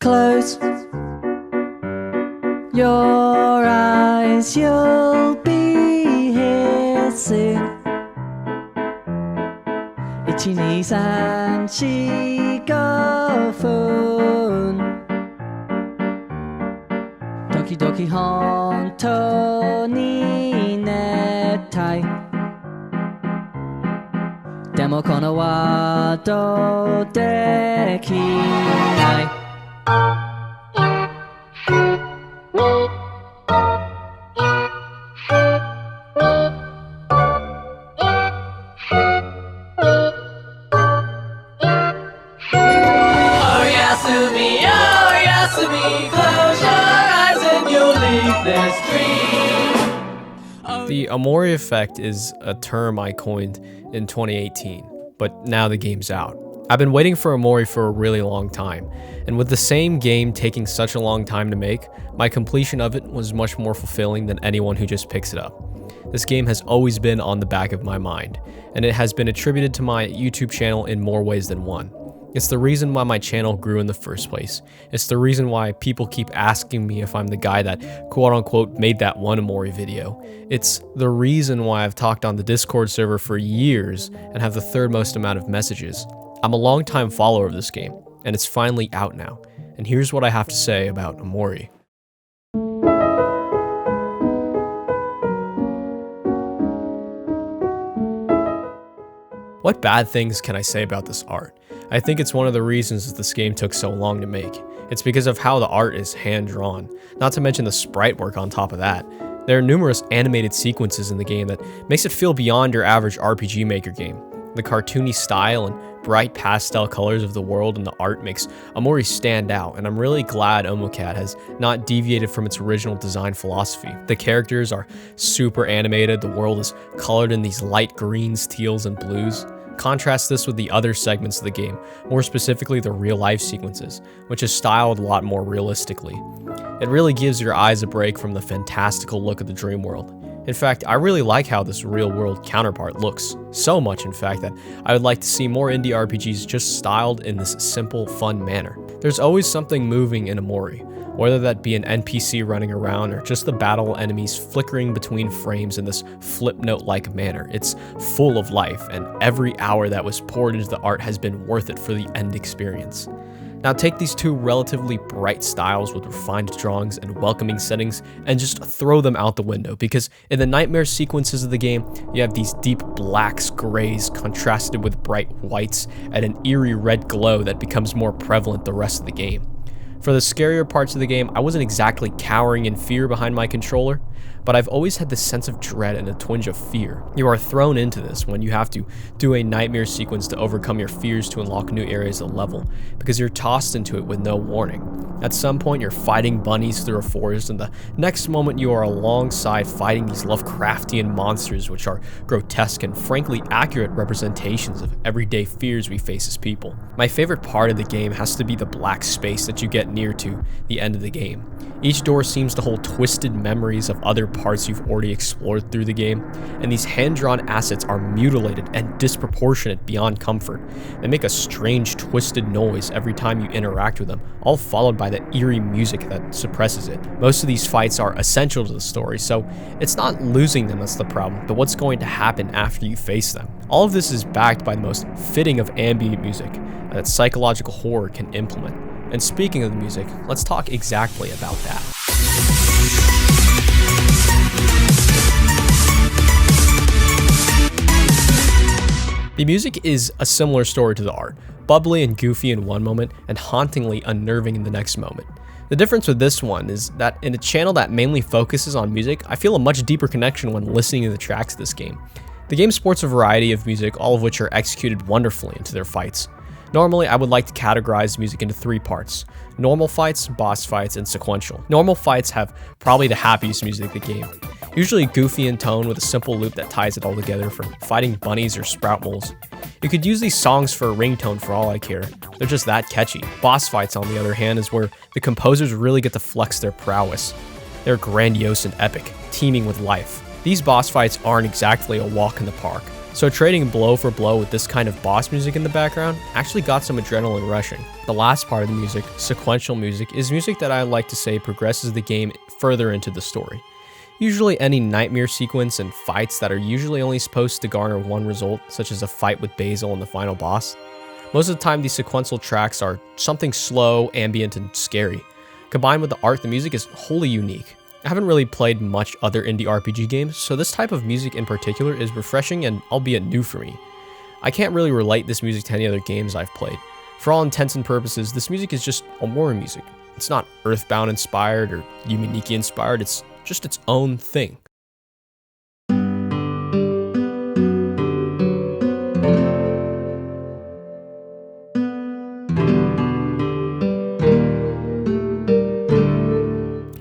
Close your eyes, you'll be here soon. 1、2、3、4、5分時々本当に熱帯でもこのワードできないThe OMORI effect is a term I coined in 2018, but now the game's out. I've been waiting for OMORI for a really long time, and with the same game taking such a long time to make, my completion of it was much more fulfilling than anyone who just picks it up. This game has always been on the back of my mind, and it has been attributed to my YouTube channel in more ways than one. It's the reason why my channel grew in the first place. It's the reason why people keep asking me if I'm the guy that quote-unquote made that one OMORI video. It's the reason why I've talked on the Discord server for years and have the third most amount of messages. I'm a longtime follower of this game, and it's finally out now. And here's what I have to say about OMORI. What bad things can I say about this art? I think it's one of the reasons this game took so long to make. It's because of how the art is hand-drawn, not to mention the sprite work on top of that. There are numerous animated sequences in the game that makes it feel beyond your average RPG Maker game. The cartoony style and bright pastel colors of the world and the art makes OMORI stand out, and I'm really glad OMOCAT has not deviated from its original design philosophy. The characters are super animated, the world is colored in these light greens, teals, and blues. Contrast this with the other segments of the game, more specifically the real-life sequences, which is styled a lot more realistically. It really gives your eyes a break from the fantastical look of the dream world. In fact, I really like how this real-world counterpart looks, so much in fact that I would like to see more indie RPGs just styled in this simple, fun manner. There's always something moving in OMORI, whether that be an NPC running around or just the battle enemies flickering between frames in this Flipnote-like manner. It's full of life, and every hour that was poured into the art has been worth it for the end experience. Now take these two relatively bright styles with refined drawings and welcoming settings and just throw them out the window, because in the nightmare sequences of the game, you have these deep blacks, grays contrasted with bright whites and an eerie red glow that becomes more prevalent the rest of the game. For the scarier parts of the game, I wasn't exactly cowering in fear behind my controller, but I've always had this sense of dread and a twinge of fear. You are thrown into this when you have to do a nightmare sequence to overcome your fears to unlock new areas of the level, because you're tossed into it with no warning. At some point, you're fighting bunnies through a forest, and the next moment you are alongside fighting these Lovecraftian monsters, which are grotesque and frankly accurate representations of everyday fears we face as people. My favorite part of the game has to be the black space that you get near to the end of the game. Each door seems to hold twisted memories of other parts you've already explored through the game, and these hand-drawn assets are mutilated and disproportionate beyond comfort. They make a strange, twisted noise every time you interact with them, all followed by the eerie music that suppresses it. Most of these fights are essential to the story, so it's not losing them that's the problem, but what's going to happen after you face them. All of this is backed by the most fitting of ambient music that psychological horror can implement. And speaking of the music, let's talk exactly about that. The music is a similar story to the art, bubbly and goofy in one moment and hauntingly unnerving in the next moment. The difference with this one is that in a channel that mainly focuses on music, I feel a much deeper connection when listening to the tracks of this game. The game sports a variety of music, all of which are executed wonderfully into their fights. Normally, I would like to categorize music into three parts: normal fights, boss fights, and sequential. Normal fights have probably the happiest music in the game, usually goofy in tone with a simple loop that ties it all together, from fighting bunnies or sprout moles. You could use these songs for a ringtone for all I care, they're just that catchy. Boss fights, on the other hand, is where the composers really get to flex their prowess. They're grandiose and epic, teeming with life. These boss fights aren't exactly a walk in the park, So trading blow for blow with this kind of boss music in the background actually got some adrenaline rushing. The last part of the music, sequential music, is music that I like to say progresses the game further into the story. Usually any nightmare sequence and fights that are usually only supposed to garner one result, such as a fight with Basil in the final boss. Most of the time these sequential tracks are something slow, ambient, and scary. Combined with the art, the music is wholly unique. I haven't really played much other indie RPG games, so this type of music in particular is refreshing and albeit new for me. I can't really relate this music to any other games I've played. For all intents and purposes, this music is just OMORI music. It's not Earthbound inspired or Ruminate inspired, it's just its own thing.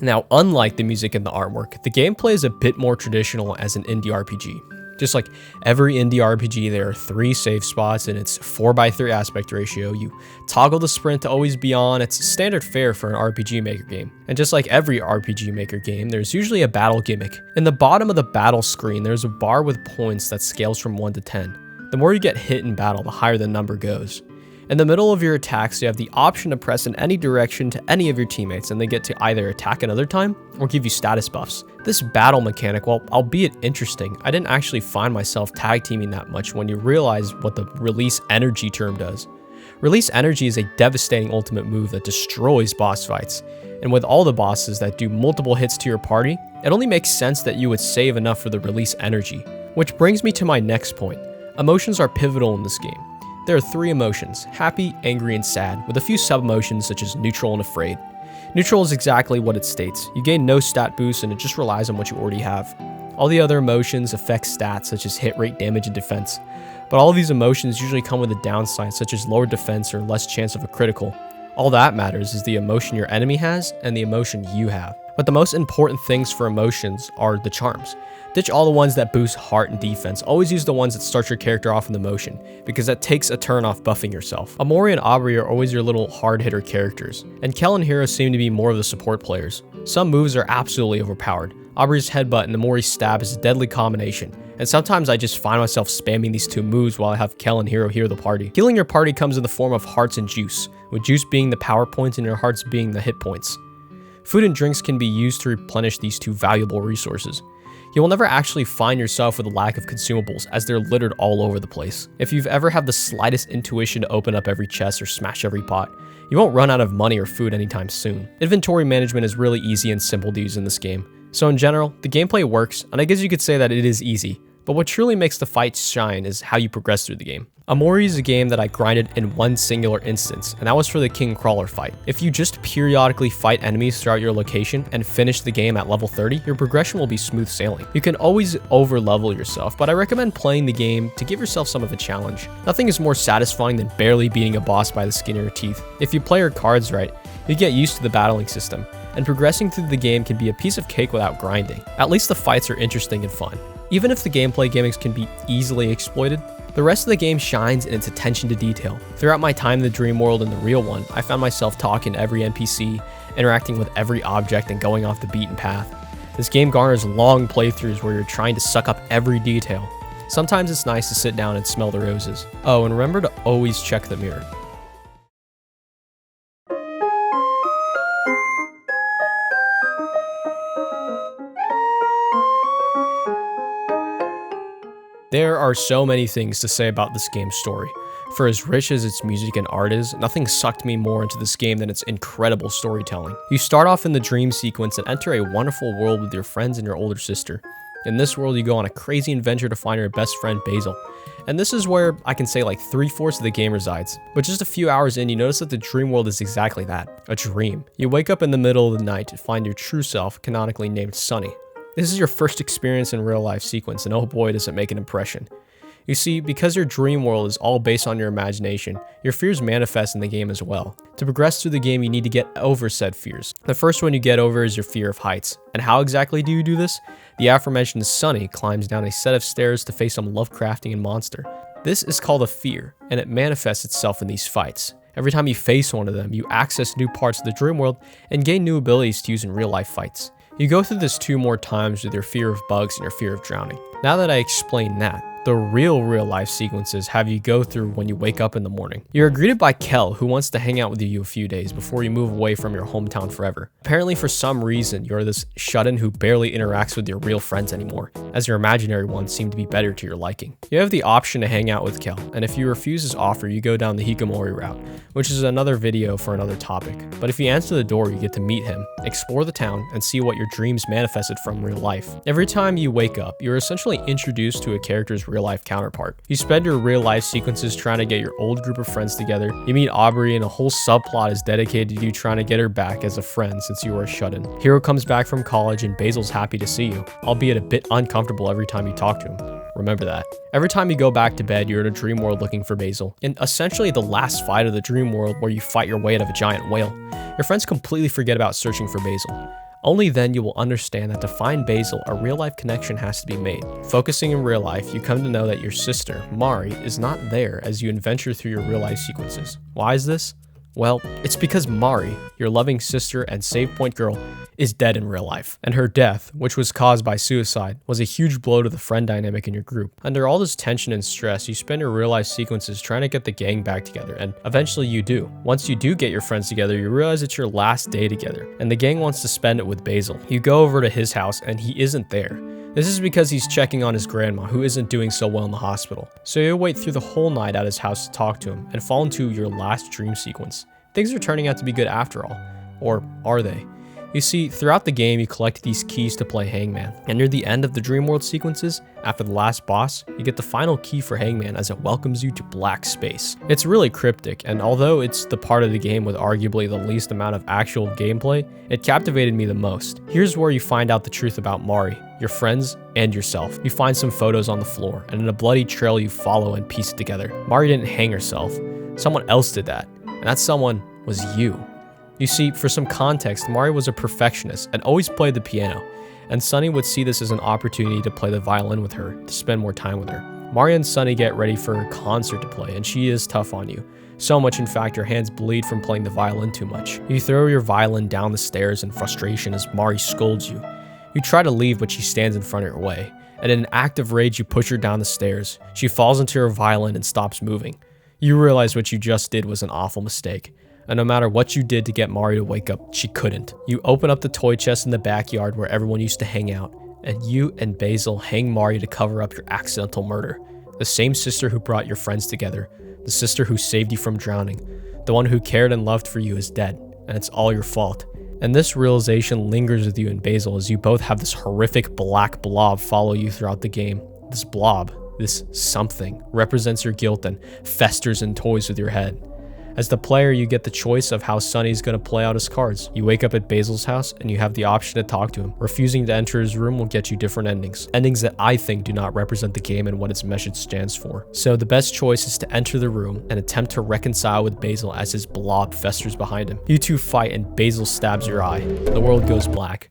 Now, unlike the music and the artwork, the gameplay is a bit more traditional as an indie RPG. Just like every indie RPG, there are 3 save spots and it's 4:3 aspect ratio. You toggle the sprint to always be on. It's standard fare for an RPG Maker game. And just like every RPG Maker game, there's usually a battle gimmick. In the bottom of the battle screen, there's a bar with points that scales from 1 to 10. The more you get hit in battle, the higher the number goes. In the middle of your attacks, you have the option to press in any direction to any of your teammates, and they get to either attack another time or give you status buffs. This battle mechanic, while albeit interesting, I didn't actually find myself tag teaming that much when you realize what the release energy term does. Release energy is a devastating ultimate move that destroys boss fights, and with all the bosses that do multiple hits to your party, it only makes sense that you would save enough for the release energy. Which brings me to my next point. Emotions are pivotal in this game. There are 3 emotions, happy, angry, and sad, with a few sub-emotions such as neutral and afraid. Neutral is exactly what it states. You gain no stat boost and it just relies on what you already have. All the other emotions affect stats such as hit rate, damage, and defense. But all of these emotions usually come with a downside such as lower defense or less chance of a critical. All that matters is the emotion your enemy has and the emotion you have. But the most important things for emotions are the charms. Ditch all the ones that boost heart and defense. Always use the ones that start your character off in the motion, because that takes a turn off buffing yourself. Omori and Aubrey are always your little hard hitter characters, and Kel and Hero seem to be more of the support players. Some moves are absolutely overpowered. Aubrey's headbutt and Omori's stab is a deadly combination, and sometimes I just find myself spamming these 2 moves while I have Kel and Hero heal the party. Healing your party comes in the form of hearts and juice, with juice being the power points and your hearts being the hit points. Food and drinks can be used to replenish these 2 valuable resources. You will never actually find yourself with a lack of consumables as they're littered all over the place. If you've ever had the slightest intuition to open up every chest or smash every pot, you won't run out of money or food anytime soon. Inventory management is really easy and simple to use in this game. So in general, the gameplay works, and I guess you could say that it is easy, but what truly makes the fights shine is how you progress through the game. Omori is a game that I grinded in one singular instance, and that was for the King Crawler fight. If you just periodically fight enemies throughout your location and finish the game at level 30, your progression will be smooth sailing. You can always over level yourself, but I recommend playing the game to give yourself some of a challenge. Nothing is more satisfying than barely beating a boss by the skin of your teeth. If you play your cards right, you get used to the battling system, and progressing through the game can be a piece of cake without grinding. At least the fights are interesting and fun. Even if the gameplay gimmicks can be easily exploited, the rest of the game shines in its attention to detail. Throughout my time in the dream world and the real one, I found myself talking to every NPC, interacting with every object, and going off the beaten path. This game garners long playthroughs where you're trying to suck up every detail. Sometimes it's nice to sit down and smell the roses. Oh, and remember to always check the mirror. There are so many things to say about this game's story. For as rich as its music and art is, nothing sucked me more into this game than its incredible storytelling. You start off in the dream sequence and enter a wonderful world with your friends and your older sister. In this world, you go on a crazy adventure to find your best friend Basil. And this is where I can say like 3/4 of the game resides. But just a few hours in, you notice that the dream world is exactly that, a dream. You wake up in the middle of the night to find your true self, canonically named Sunny. This is your first experience in real life sequence, and oh boy does it make an impression. You see, because your dream world is all based on your imagination, your fears manifest in the game as well. To progress through the game, you need to get over said fears. The first one you get over is your fear of heights. And how exactly do you do this? The aforementioned Sunny climbs down a set of stairs to face some Lovecraftian monster. This is called a fear, and it manifests itself in these fights. Every time you face one of them, you access new parts of the dream world and gain new abilities to use in real life fights. You go through this 2 more times with your fear of bugs and your fear of drowning. Now that I explained that, The real life sequences have you go through when you wake up in the morning. You're greeted by Kel, who wants to hang out with you a few days before you move away from your hometown forever. Apparently for some reason, you're this shut-in who barely interacts with your real friends anymore, as your imaginary ones seem to be better to your liking. You have the option to hang out with Kel, and if you refuse his offer, you go down the Hikikomori route, which is another video for another topic. But if you answer the door, you get to meet him, explore the town, and see what your dreams manifested from real life. Every time you wake up, you're essentially introduced to a character's real life counterpart. You spend your real life sequences trying to get your old group of friends together. You meet Aubrey and a whole subplot is dedicated to you trying to get her back as a friend since you were a shut-in. Hiro comes back from college and Basil's happy to see you, albeit a bit uncomfortable every time you talk to him. Remember that. Every time you go back to bed, you're in a dream world looking for Basil. In essentially the last fight of the dream world where you fight your way out of a giant whale, your friends completely forget about searching for Basil. Only then you will understand that to find Basil, a real-life connection has to be made. Focusing in real life, you come to know that your sister, Mari, is not there as you adventure through your real-life sequences. Why is this? Well, it's because Mari, your loving sister and save point girl, is dead in real life. And her death, which was caused by suicide, was a huge blow to the friend dynamic in your group. Under all this tension and stress, you spend your real life sequences trying to get the gang back together, and eventually you do. Once you do get your friends together, you realize it's your last day together, and the gang wants to spend it with Basil. You go over to his house and he isn't there. This is because he's checking on his grandma, who isn't doing so well in the hospital. So you wait through the whole night at his house to talk to him and fall into your last dream sequence. Things are turning out to be good after all. Or are they? You see, throughout the game, you collect these keys to play Hangman, and near the end of the Dream World sequences, after the last boss, you get the final key for Hangman as it welcomes you to black space. It's really cryptic, and although it's the part of the game with arguably the least amount of actual gameplay, it captivated me the most. Here's where you find out the truth about Mari, your friends, and yourself. You find some photos on the floor, and in a bloody trail you follow and piece it together. Mari didn't hang herself. Someone else did that, and that someone was you. You see, for some context, Mari was a perfectionist and always played the piano, and Sunny would see this as an opportunity to play the violin with her, to spend more time with her. Mari and Sunny get ready for a concert to play, and she is tough on you. So much, in fact, your hands bleed from playing the violin too much. You throw your violin down the stairs in frustration as Mari scolds you. You try to leave, but she stands in front of your way, and in an act of rage, you push her down the stairs. She falls into her violin and stops moving. You realize what you just did was an awful mistake. And no matter what you did to get Mari to wake up, she couldn't. You open up the toy chest in the backyard where everyone used to hang out, and you and Basil hang Mari to cover up your accidental murder. The same sister who brought your friends together, the sister who saved you from drowning, the one who cared and loved for you is dead, and it's all your fault. And this realization lingers with you and Basil as you both have this horrific black blob follow you throughout the game. This blob, this something, represents your guilt and festers and toys with your head. As the player, you get the choice of how Sunny's going to play out his cards. You wake up at Basil's house and you have the option to talk to him. Refusing to enter his room will get you different endings. Endings that I think do not represent the game and what its message stands for. So the best choice is to enter the room and attempt to reconcile with Basil as his blob festers behind him. You two fight and Basil stabs your eye. The world goes black.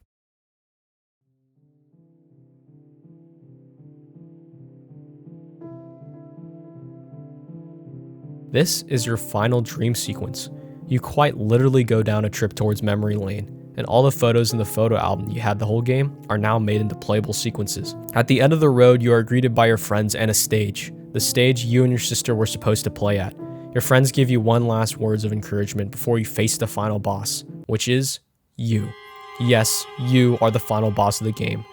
This is your final dream sequence. You quite literally go down a trip towards memory lane, and all the photos in the photo album you had the whole game are now made into playable sequences. At the end of the road, you are greeted by your friends and a stage, the stage you and your sister were supposed to play at. Your friends give you one last words of encouragement before you face the final boss, which is you. Yes, you are the final boss of the game.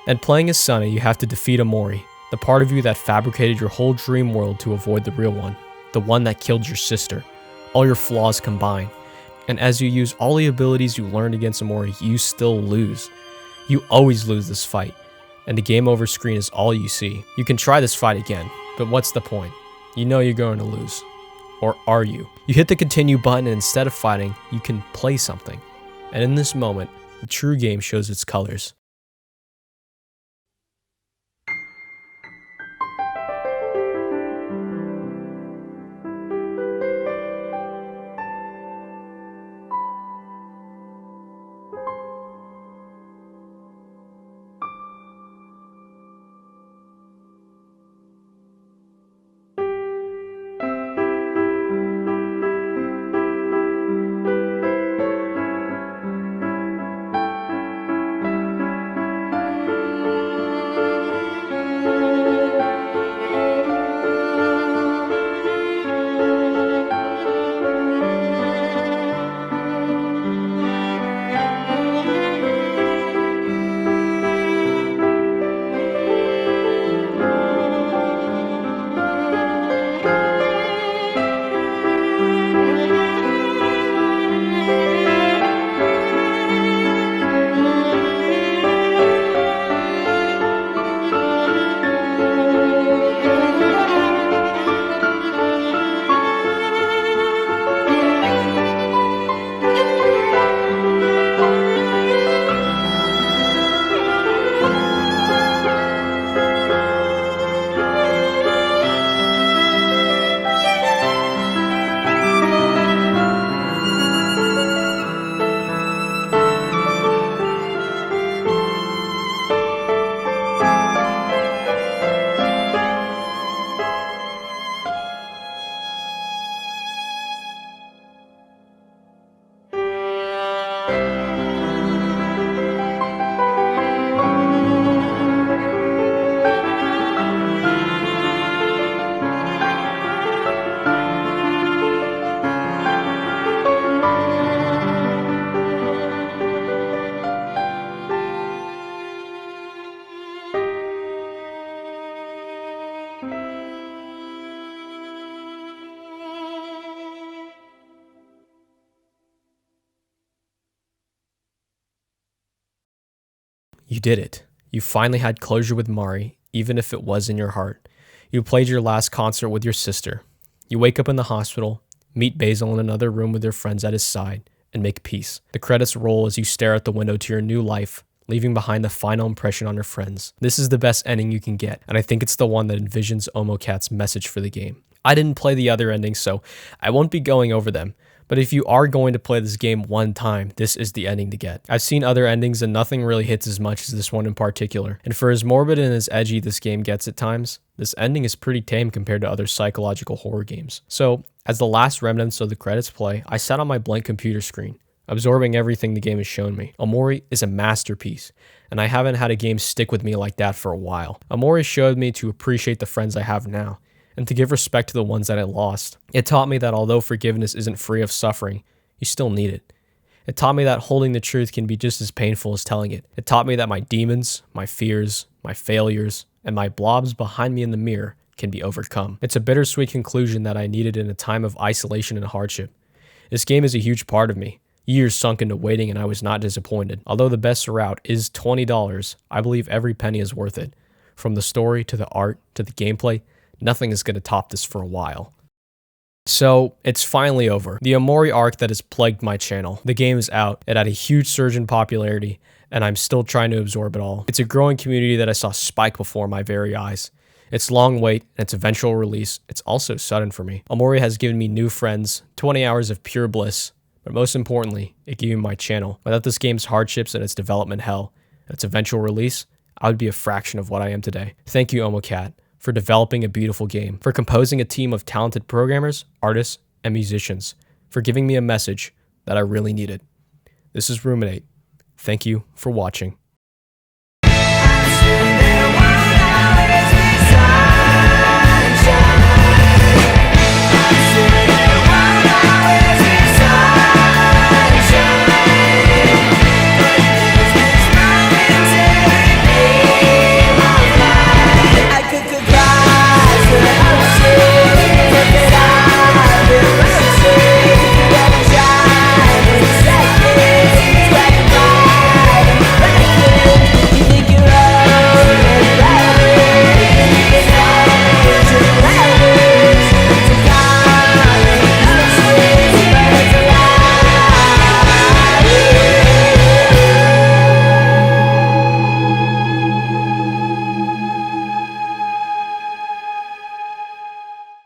And playing as Sunny, you have to defeat Omori, the part of you that fabricated your whole dream world to avoid the real one. The one that killed your sister, all your flaws combined. And as you use all the abilities you learned against Omori, you still lose. You always lose this fight, and the game over screen is all you see. You can try this fight again, but what's the point? You know you're going to lose. Or are you? You hit the continue button and instead of fighting, you can play something. And in this moment, the true game shows its colors. You did it. You finally had closure with Mari, even if it was in your heart. You played your last concert with your sister. You wake up in the hospital, meet Basil in another room with your friends at his side, and make peace. The credits roll as you stare out the window to your new life, leaving behind the final impression on your friends. This is the best ending you can get, and I think it's the one that envisions OMOCAT's message for the game. I didn't play the other endings, so I won't be going over them, but if you are going to play this game one time, this is the ending to get. I've seen other endings and nothing really hits as much as this one in particular, and for as morbid and as edgy this game gets at times, this ending is pretty tame compared to other psychological horror games. So, as the last remnants of the credits play, I sat on my blank computer screen, absorbing everything the game has shown me. Omori is a masterpiece, and I haven't had a game stick with me like that for a while. Omori showed me to appreciate the friends I have now, and to give respect to the ones that I lost. It taught me that although forgiveness isn't free of suffering, you still need it. It taught me that holding the truth can be just as painful as telling it. It taught me that my demons, my fears, my failures, and my blobs behind me in the mirror can be overcome. It's a bittersweet conclusion that I needed in a time of isolation and hardship. This game is a huge part of me. Years sunk into waiting and I was not disappointed. Although the best route is $20, I believe every penny is worth it. From the story to the art to the gameplay, nothing is going to top this for a while. So, it's finally over. The Omori arc that has plagued my channel. The game is out. It had a huge surge in popularity, and I'm still trying to absorb it all. It's a growing community that I saw spike before my very eyes. Its long wait and its eventual release, it's also sudden for me. Omori has given me new friends, 20 hours of pure bliss, but most importantly, it gave me my channel. Without this game's hardships and its development hell, and its eventual release, I would be a fraction of what I am today. Thank you, OMOCAT, for developing a beautiful game, for composing a team of talented programmers, artists, and musicians, for giving me a message that I really needed. This is Ruminate. Thank you for watching.